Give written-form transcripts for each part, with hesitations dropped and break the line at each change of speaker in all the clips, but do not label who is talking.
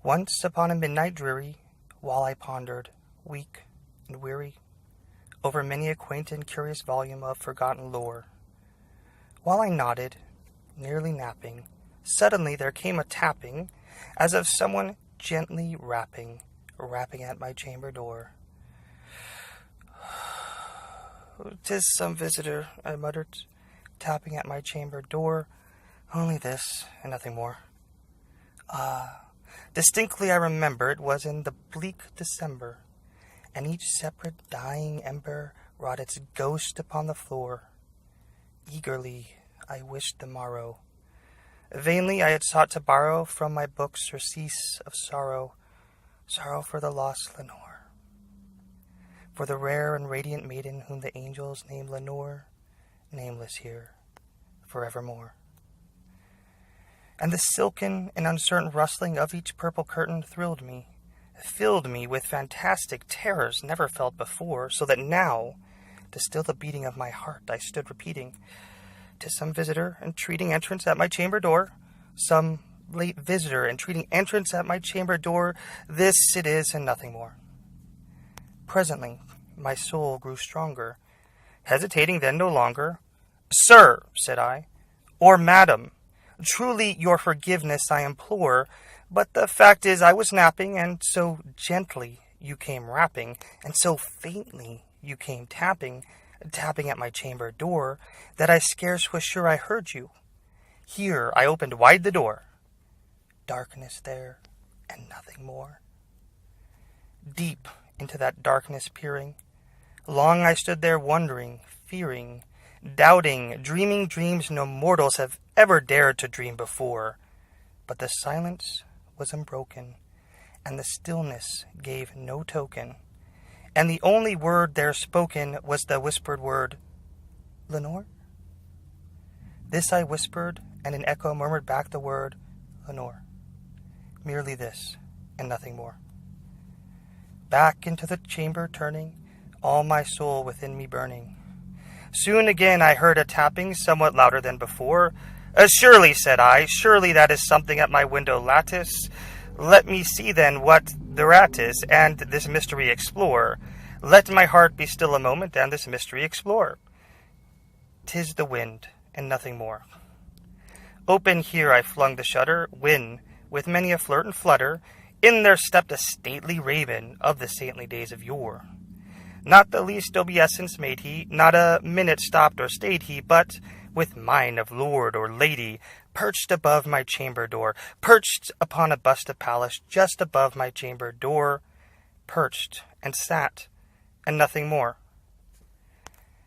Once upon a midnight dreary, while I pondered, weak and weary, over many a quaint and curious volume of forgotten lore, while I nodded, nearly napping, suddenly there came a tapping, as of someone gently rapping at my chamber door. "'Tis some visitor," I muttered, tapping at my chamber door. "Only this, and nothing more." Distinctly I remember it was in the bleak December, and each separate dying ember wrought its ghost upon the floor. Eagerly I wished the morrow. Vainly I had sought to borrow from my books surcease of sorrow for the lost Lenore, for the rare and radiant maiden whom the angels name Lenore, nameless here forevermore. And the silken and uncertain rustling of each purple curtain thrilled me, filled me with fantastic terrors never felt before, so that now, to still the beating of my heart, I stood repeating, "'Tis some visitor entreating entrance at my chamber door, some late visitor entreating entrance at my chamber door, this it is and nothing more." Presently my soul grew stronger, hesitating then no longer. "Sir," said I, "or madam, truly your forgiveness I implore, but the fact is I was napping, and so gently you came rapping, and so faintly you came tapping at my chamber door, that I scarce was sure I heard you. Here I opened wide the door. Darkness there, and nothing more." Deep into that darkness peering, long I stood there wondering, fearing, doubting, dreaming dreams no mortals have ever dared to dream before. But the silence was unbroken, and the stillness gave no token, and the only word there spoken was the whispered word, "Lenore?" This I whispered, and an echo murmured back the word, "Lenore." Merely this, and nothing more. Back into the chamber turning, all my soul within me burning. Soon again I heard a tapping, somewhat louder than before. "Surely," said I, "surely that is something at my window lattice. Let me see then what thereat is, and this mystery explore. Let my heart be still a moment, and this mystery explore." 'Tis the wind, and nothing more. Open here I flung the shutter, when, with many a flirt and flutter, in there stepped a stately raven of the saintly days of yore. Not the least obeisance made he, not a minute stopped or stayed he, but, with mien of lord or lady, perched above my chamber door, perched upon a bust of Pallas just above my chamber door, perched and sat, and nothing more.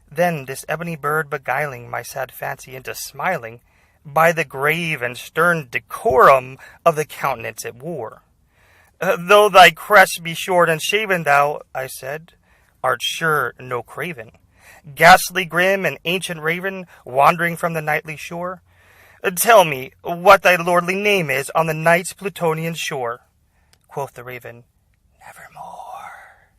Then this ebony bird beguiling my sad fancy into smiling, by the grave and stern decorum of the countenance it wore. "Though thy crest be short and shaven, thou," I said, "art sure no craven, ghastly grim and ancient raven, wandering from the nightly shore. Tell me what thy lordly name is on the night's Plutonian shore." Quoth the raven, "Nevermore."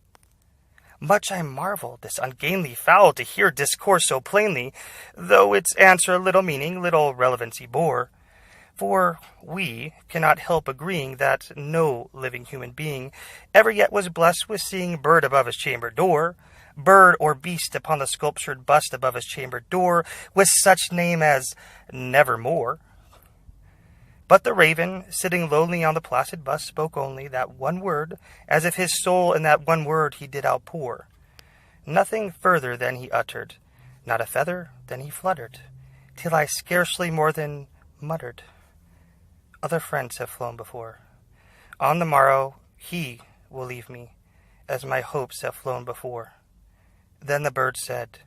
Much I marvelled this ungainly fowl to hear discourse so plainly, though its answer little meaning, little relevancy bore. For we cannot help agreeing that no living human being ever yet was blessed with seeing bird above his chamber door, bird or beast upon the sculptured bust above his chamber door, with such name as Nevermore. But the raven, sitting lonely on the placid bust, spoke only that one word, as if his soul in that one word he did outpour. Nothing further than he uttered, not a feather than he fluttered, till I scarcely more than muttered, "Other friends have flown before. On the morrow he will leave me, as my hopes have flown before." Then the bird said,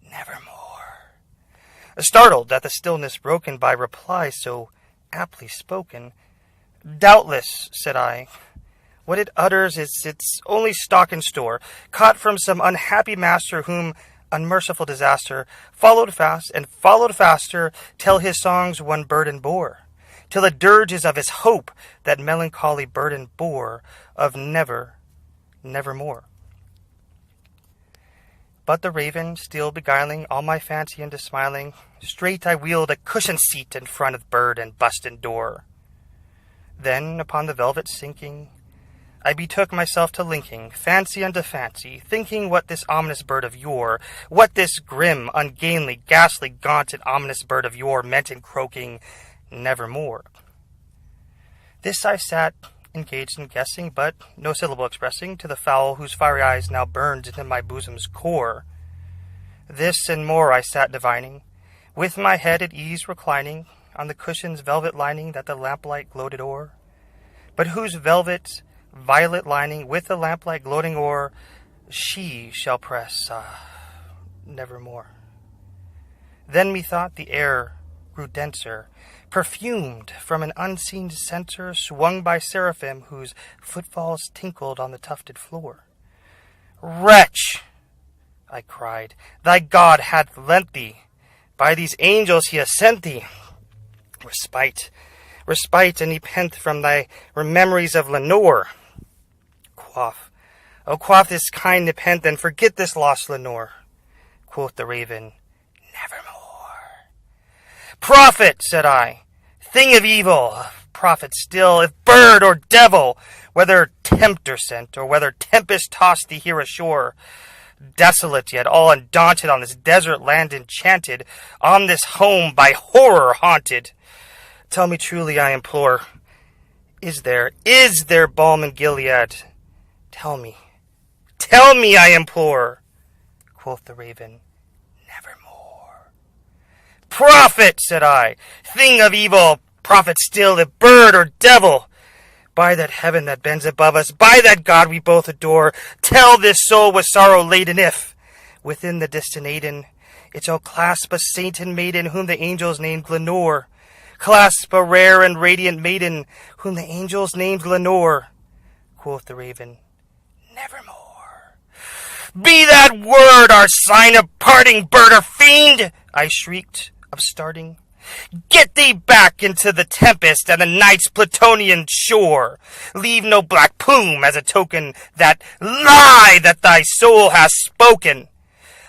"Nevermore." Startled at the stillness broken by reply so aptly spoken, "Doubtless," said I, "what it utters is its only stock and store, caught from some unhappy master whom unmerciful disaster followed fast and followed faster, till his songs one burden bore, till the dirges of his hope that melancholy burden bore of nevermore." But the raven, still beguiling all my fancy into smiling, straight I wheeled a cushioned seat in front of bird and bust and door. Then, upon the velvet sinking, I betook myself to linking fancy unto fancy, thinking what this ominous bird of yore, what this grim, ungainly, ghastly, gaunt, and ominous bird of yore meant in croaking, nevermore. This I sat, engaged in guessing, but no syllable expressing, to the fowl whose fiery eyes now burned into my bosom's core. This and more I sat divining, with my head at ease reclining on the cushion's velvet lining that the lamplight gloated o'er, but whose velvet violet lining with the lamplight gloating o'er she shall press, nevermore. Then methought the air grew denser, perfumed from an unseen censer swung by seraphim whose footfalls tinkled on the tufted floor. Wretch, I cried, thy God hath lent thee, by these angels he has sent thee, respite, and nepenthe from thy memories of Lenore. Quaff this kind nepenthe, and forget this lost Lenore. Quoth the raven, nevermore. Prophet, said I, thing of evil, prophet still, if bird or devil, whether tempter sent, or whether tempest tossed thee here ashore, desolate yet all undaunted on this desert land enchanted, on this home by horror haunted. Tell me truly, I implore, is there balm in Gilead? Tell me, I implore. Quoth the raven, nevermore. Prophet, said I, thing of evil, prophet still, if bird or devil, by that heaven that bends above us, by that God we both adore, tell this soul with sorrow laden if, within the distant Aidenn, it shall clasp a saint and maiden whom the angels named Lenore, clasp a rare and radiant maiden whom the angels named Lenore. Quoth the raven, nevermore. Be that word our sign of parting, bird or fiend, I shrieked, upstarting. Get thee back into the tempest and the night's Plutonian shore. Leave no black plume as a token that lie that thy soul has spoken.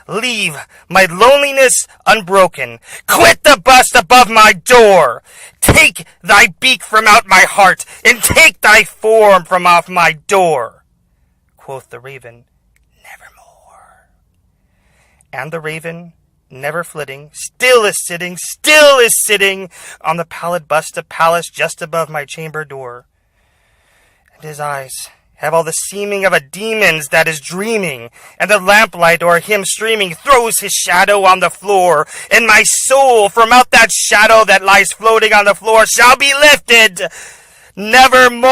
Leave my loneliness unbroken. Quit the bust above my door. Take thy beak from out my heart, and take thy form from off my door. Quoth the raven, nevermore. And the raven, never flitting, still is sitting on the pallid bust of Pallas just above my chamber door. And his eyes have all the seeming of a demon's that is dreaming, and the lamplight o'er him streaming throws his shadow on the floor, and my soul from out that shadow that lies floating on the floor shall be lifted nevermore.